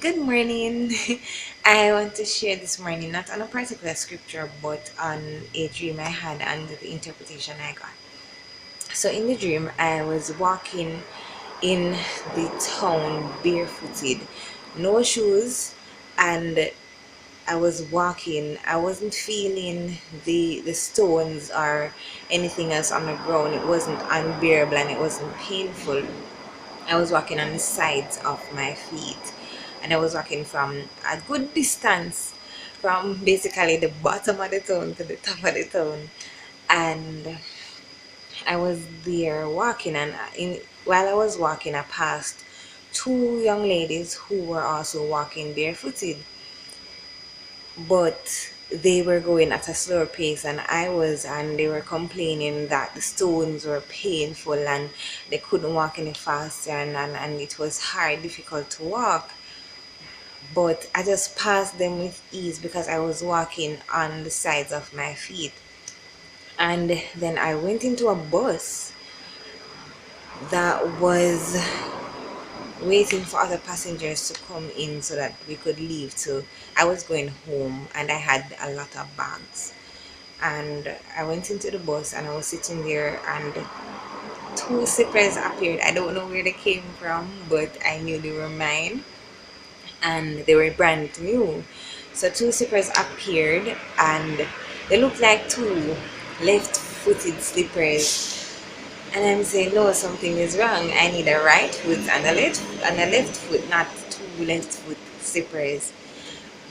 Good morning. I want to share this morning not on a particular scripture but on a dream I had and the interpretation I got. So, in the dream, I was walking in the town barefooted, no shoes, and I was walking. I wasn't feeling the stones or anything else on the ground. It wasn't unbearable and it wasn't painful. I was walking on the sides of my feet, and I was walking from a good distance from basically the bottom of the town to the top of the town. And I was there walking, and while I was walking, I passed two young ladies who were also walking barefooted, but they were going at a slower pace than I was, and they were complaining that the stones were painful and they couldn't walk any faster, and it was hard, difficult to walk. But I just passed them with ease because I was walking on the sides of my feet. And then I went into a bus that was waiting for other passengers to come in so that we could leave. So I was going home and I had a lot of bags. And I went into the bus and I was sitting there, and two slippers appeared. I don't know where they came from, but I knew they were mine and they were brand new. So two slippers appeared and they looked like two left-footed slippers. And I'm saying, no, something is wrong. I need a right foot and a left foot, not two left foot slippers.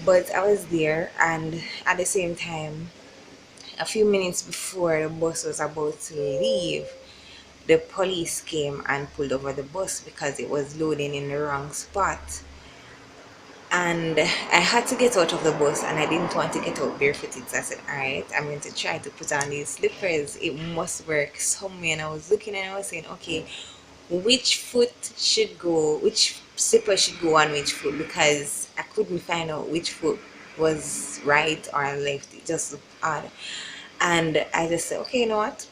But I was there, and at the same time, a few minutes before the bus was about to leave, the police came and pulled over the bus because it was loading in the wrong spot. And I had to get out of the bus, and I didn't want to get out barefooted. So I said, all right, I'm going to try to put on these slippers. It must work somewhere. And I was looking and I was saying, okay, which foot should go, which slipper should go on which foot, because I couldn't find out which foot was right or left. It just looked odd. And I just said, okay, you know what?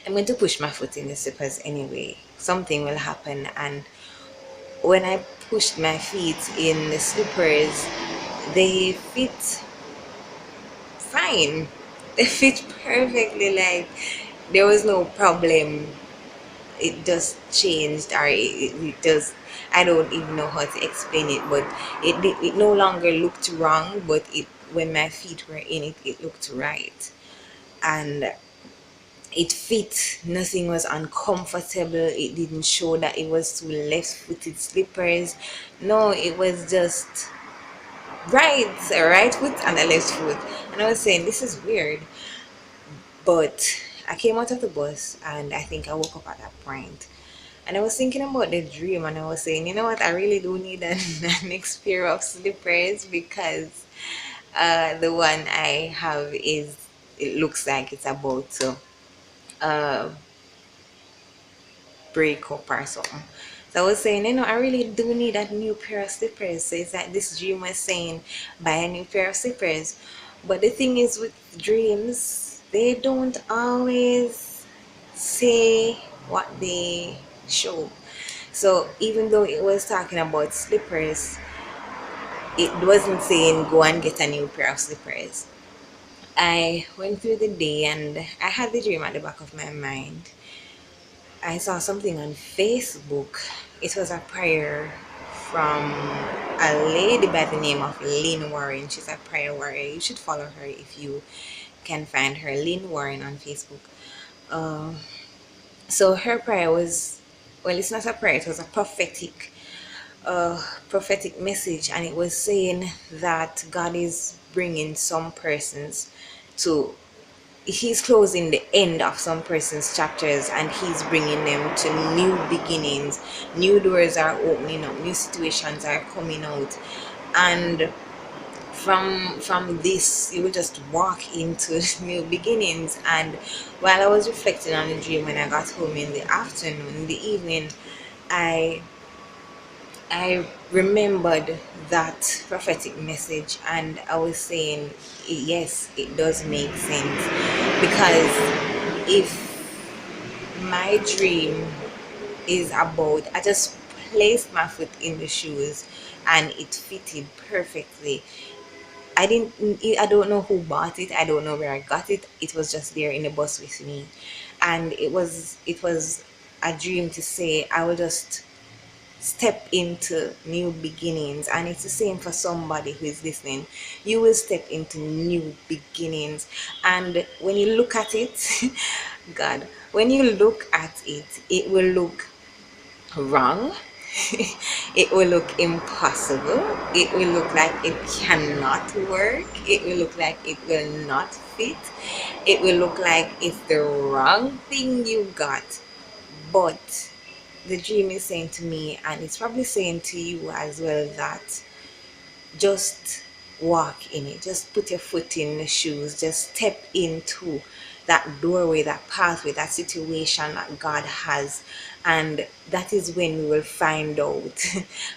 I'm going to push my foot in the slippers anyway. Something will happen. And when I pushed my feet in the slippers, they fit fine. They fit perfectly, like there was no problem. It just changed, or it just, I don't even know how to explain it, but it no longer looked wrong, but it, when my feet were in it, it looked right. And it fit, nothing was uncomfortable. It didn't show that it was two left-footed slippers. No, it was just right, a right foot and a left foot. And I was saying, this is weird. But I came out of the bus and I think I woke up at that point. And I was thinking about the dream, and I was saying, you know what, I really do need an next pair of slippers, because the one I have is, it looks like it's about to uh, break up or something. So I was saying, I really do need a new pair of slippers. So it's like this dream was saying, buy a new pair of slippers. But the thing is with dreams, they don't always say what they show. So even though it was talking about slippers, it wasn't saying go and get a new pair of slippers. I went through the day and I had the dream at the back of my mind. I saw something on Facebook. It was a prayer from a lady by the name of Lynn Warren. She's a prayer warrior. You should follow her if you can find her. Lynn Warren on Facebook. Uh, so her prayer was, well, it's not a prayer. It was a prophetic message, and it was saying that God is bringing some persons to, he's closing the end of some person's chapters, and he's bringing them to new beginnings. New doors are opening up, new situations are coming out, and from this you will just walk into new beginnings. And while I was reflecting on the dream, when I got home in the afternoon, in the evening, i I remembered that prophetic message, and I was saying, yes, it does make sense. Because if my dream is about, I just placed my foot in the shoes and it fitted perfectly. I don't know who bought it. I don't know where I got it. It was just there in the bus with me. And it was a dream to say I will just step into new beginnings. And it's the same for somebody who is listening. You will step into new beginnings. And when you look at it, God, when you look at it, it will look wrong. It will look impossible. It will look like it cannot work. It will look like it will not fit. It will look like it's the wrong thing you got. But the dream is saying to me, and it's probably saying to you as well, that just walk in it. Just put your foot in the shoes. Just step into that doorway, that pathway, that situation that God has. And that is when we will find out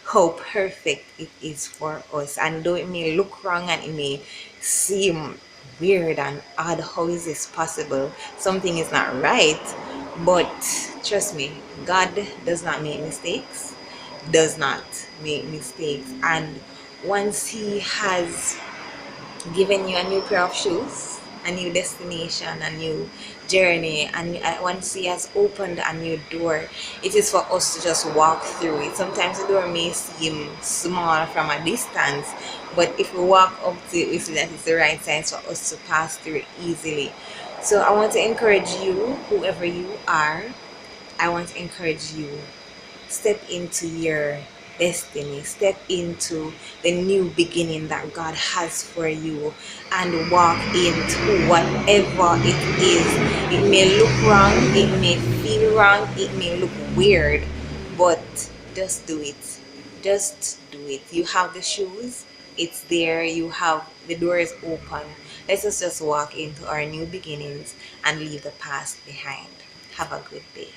how perfect it is for us. And though it may look wrong and it may seem weird and odd, how is this possible? Something is not right. But trust me, God does not make mistakes, does not make mistakes. And once He has given you a new pair of shoes, a new destination, a new journey, and once He has opened a new door, it is for us to just walk through it. Sometimes the door may seem small from a distance, but if we walk up to it, we see that it's the right size for us to pass through it easily. So I want to encourage you, whoever you are, I want to encourage you, step into your destiny, step into the new beginning that God has for you, and walk into whatever it is. It may look wrong, it may feel wrong, it may look weird, but just do it. Just do it. You have the shoes, it's there, you have the door is open. Let us just walk into our new beginnings and leave the past behind. Have a good day.